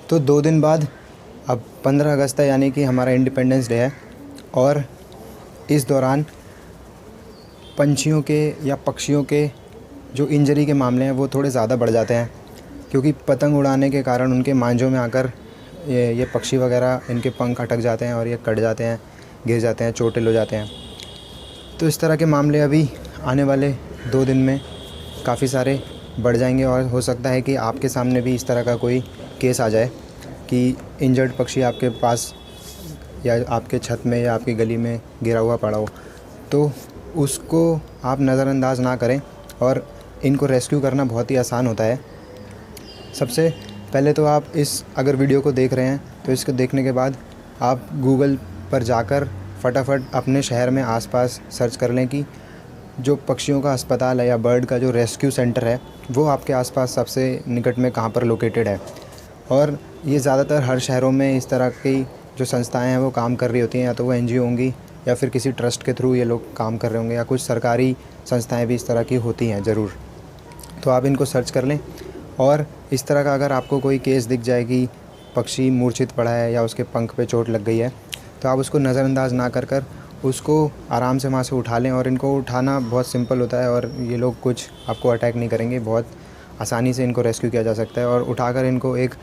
तो 2 दिन बाद अब 15 अगस्त है, यानी कि हमारा इंडिपेंडेंस डे है। और इस दौरान पंछियों के या पक्षियों के जो इंजरी के मामले हैं वो थोड़े ज़्यादा बढ़ जाते हैं, क्योंकि पतंग उड़ाने के कारण उनके मांझों में आकर ये पक्षी वगैरह इनके पंख अटक जाते हैं और ये कट जाते हैं, गिर जाते हैं, चोटिल हो जाते हैं। तो इस तरह के मामले अभी आने वाले 2 दिन में काफ़ी सारे बढ़ जाएंगे और हो सकता है कि आपके सामने भी इस तरह का कोई केस आ जाए कि इंजर्ड पक्षी आपके पास या आपके छत में या आपकी गली में गिरा हुआ पड़ा हो, तो उसको आप नज़रअंदाज ना करें। और इनको रेस्क्यू करना बहुत ही आसान होता है। सबसे पहले तो आप अगर वीडियो को देख रहे हैं तो इसको देखने के बाद आप गूगल पर जाकर फटाफट अपने शहर में आसपास सर्च कर लें कि जो पक्षियों का अस्पताल है या बर्ड का जो रेस्क्यू सेंटर है वो आपके आसपास सबसे निकट में कहाँ पर लोकेटेड है। और ये ज़्यादातर हर शहरों में इस तरह की जो संस्थाएं हैं वो काम कर रही होती हैं, या तो वो एनजीओ होंगी या फिर किसी ट्रस्ट के थ्रू ये लोग काम कर रहे होंगे, या कुछ सरकारी संस्थाएं भी इस तरह की होती हैं ज़रूर। तो आप इनको सर्च कर लें। और इस तरह का अगर आपको कोई केस दिख जाए कि पक्षी मूर्छित पड़ा है या उसके पंख पे चोट लग गई है, तो आप उसको नज़रअंदाज ना कर उसको आराम से वहाँ से उठा लें। और इनको उठाना बहुत सिंपल होता है और ये लोग कुछ आपको अटैक नहीं करेंगे, बहुत आसानी से इनको रेस्क्यू किया जा सकता है। और उठाकर इनको एक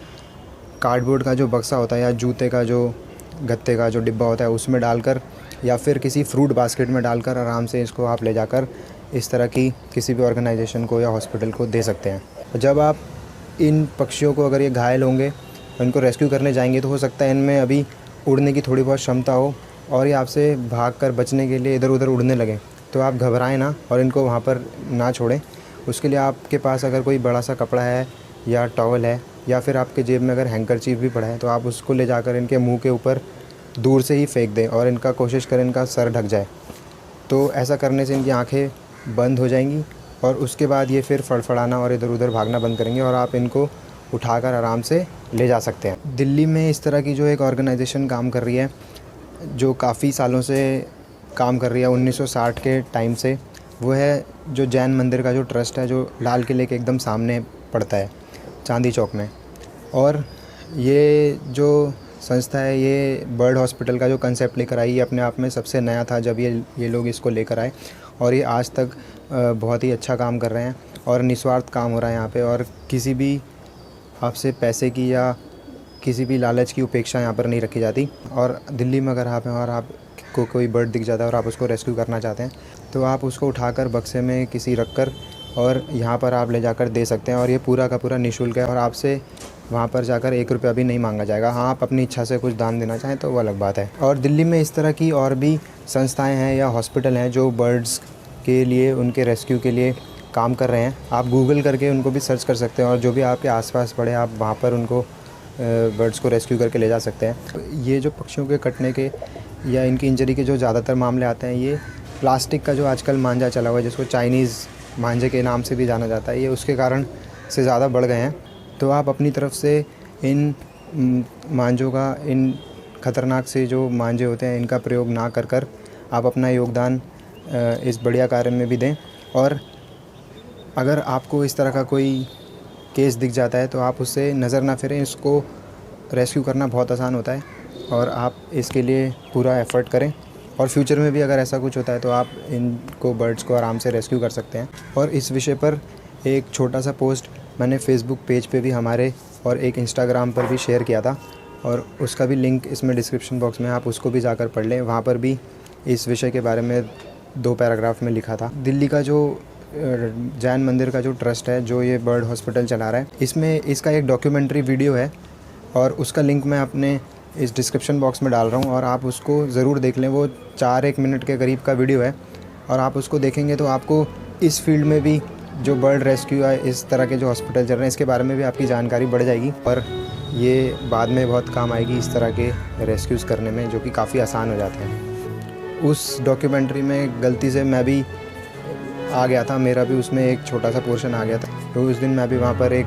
कार्डबोर्ड का जो बक्सा होता है या जूते का जो गत्ते का जो डिब्बा होता है उसमें डालकर या फिर किसी फ्रूट बास्केट में डालकर आराम से इसको आप ले जाकर इस तरह की किसी भी ऑर्गेनाइजेशन को या हॉस्पिटल को दे सकते हैं। जब आप इन पक्षियों को अगर ये घायल होंगे और इनको रेस्क्यू करने जाएंगे तो हो सकता है इनमें अभी उड़ने की थोड़ी बहुत क्षमता हो और ये आपसे भागकर बचने के लिए इधर उधर उड़ने लगें। तो आप घबराएं ना और इनको वहाँ पर ना छोड़ें। उसके लिए आपके पास अगर कोई बड़ा सा कपड़ा है या टॉवल है या फिर आपके जेब में अगर हैंकरचीफ भी पड़ा है तो आप उसको ले जाकर इनके मुंह के ऊपर दूर से ही फेंक दें और इनका कोशिश करें इनका सर ढक जाए। तो ऐसा करने से इनकी आंखें बंद हो जाएंगी और उसके बाद ये फिर फड़फड़ाना और इधर उधर भागना बंद करेंगे और आप इनको उठाकर आराम से ले जा सकते हैं। दिल्ली में इस तरह की जो एक ऑर्गेनाइजेशन काम कर रही है, जो काफ़ी सालों से काम कर रही है 1960 के टाइम से, वो है जो जैन मंदिर का जो ट्रस्ट है जो लाल किले के एकदम सामने पड़ता है चांदी चौक में। और ये जो संस्था है ये बर्ड हॉस्पिटल का जो कंसेप्ट लेकर आई, ये अपने आप में सबसे नया था जब ये लोग इसको लेकर आए। और ये आज तक बहुत ही अच्छा काम कर रहे हैं और निस्वार्थ काम हो रहा है यहाँ पे। और किसी भी आपसे पैसे की या किसी भी लालच की उपेक्षा यहाँ पर नहीं रखी जाती। और दिल्ली में अगर आप हैं और आपको कोई बर्ड दिख जाता है और आप उसको रेस्क्यू करना चाहते हैं तो आप उसको उठाकर बक्से में किसी रख कर और यहाँ पर आप ले जाकर दे सकते हैं। और ये पूरा का पूरा निःशुल्क है और आपसे वहाँ पर जाकर 1 रुपया भी नहीं मांगा जाएगा। हाँ, आप अपनी इच्छा से कुछ दान देना चाहें तो वो अलग बात है। और दिल्ली में इस तरह की और भी संस्थाएं हैं या हॉस्पिटल हैं जो बर्ड्स के लिए, उनके रेस्क्यू के लिए काम कर रहे हैं। आप गूगल करके उनको भी सर्च कर सकते हैं और जो भी आपके आसपास पड़े आप वहाँ पर उनको बर्ड्स को रेस्क्यू करके ले जा सकते हैं। ये जो पक्षियों के कटने के या इनकी इंजरी के जो ज़्यादातर मामले आते हैं, ये प्लास्टिक का जो आजकल मांझा चला हुआ है जिसको चाइनीज़ मांझे के नाम से भी जाना जाता है, ये उसके कारण से ज़्यादा बढ़ गए हैं। तो आप अपनी तरफ से इन मांझों का, इन ख़तरनाक से जो मांझे होते हैं इनका प्रयोग ना कर आप अपना योगदान इस बढ़िया कार्य में भी दें। और अगर आपको इस तरह का कोई केस दिख जाता है तो आप उससे नज़र ना फिरें। इसको रेस्क्यू करना बहुत आसान होता है और आप इसके लिए पूरा एफ़र्ट करें। और फ्यूचर में भी अगर ऐसा कुछ होता है तो आप इनको, बर्ड्स को आराम से रेस्क्यू कर सकते हैं। और इस विषय पर एक छोटा सा पोस्ट मैंने फेसबुक पेज पे भी हमारे और एक इंस्टाग्राम पर भी शेयर किया था और उसका भी लिंक इसमें डिस्क्रिप्शन बॉक्स में, आप उसको भी जाकर पढ़ लें। वहाँ पर भी इस विषय के बारे में 2 पैराग्राफ में लिखा था। दिल्ली का जो जैन मंदिर का जो ट्रस्ट है जो ये बर्ड हॉस्पिटल चला रहा है, इसमें इसका एक डॉक्यूमेंट्री वीडियो है और उसका लिंक मैं अपने इस डिस्क्रिप्शन बॉक्स में डाल रहा हूँ और आप उसको ज़रूर देख लें। वो 4-1 मिनट के करीब का वीडियो है और आप उसको देखेंगे तो आपको इस फील्ड में भी, जो बर्ड रेस्क्यू है, इस तरह के जो हॉस्पिटल चल रहे हैं, इसके बारे में भी आपकी जानकारी बढ़ जाएगी और ये बाद में बहुत काम आएगी इस तरह के रेस्क्यूज़ करने में, जो कि काफ़ी आसान हो जाते हैं। उस डॉक्यूमेंट्री में गलती से मैं भी आ गया था, मेरा भी उसमें एक छोटा सा पोर्शन आ गया था। तो उस दिन मैं भी वहाँ पर एक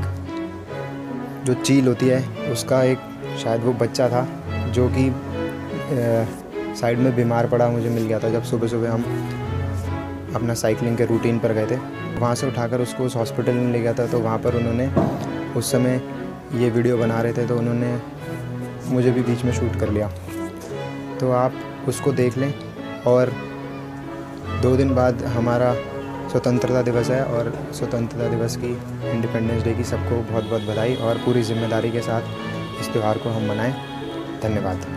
जो चील होती है उसका एक शायद वो बच्चा था जो कि साइड में बीमार पड़ा मुझे मिल गया था जब सुबह सुबह हम अपना साइकिलिंग के रूटीन पर गए थे। वहाँ से उठाकर उसको उस हॉस्पिटल में ले गया था। तो वहाँ पर उन्होंने उस समय ये वीडियो बना रहे थे तो उन्होंने मुझे भी बीच में शूट कर लिया। तो आप उसको देख लें। और 2 दिन बाद हमारा स्वतंत्रता दिवस है, और स्वतंत्रता दिवस की, इंडिपेंडेंस डे की सबको बहुत बहुत बधाई, और पूरी ज़िम्मेदारी के साथ इस त्यौहार को हम मनाएं। धन्यवाद।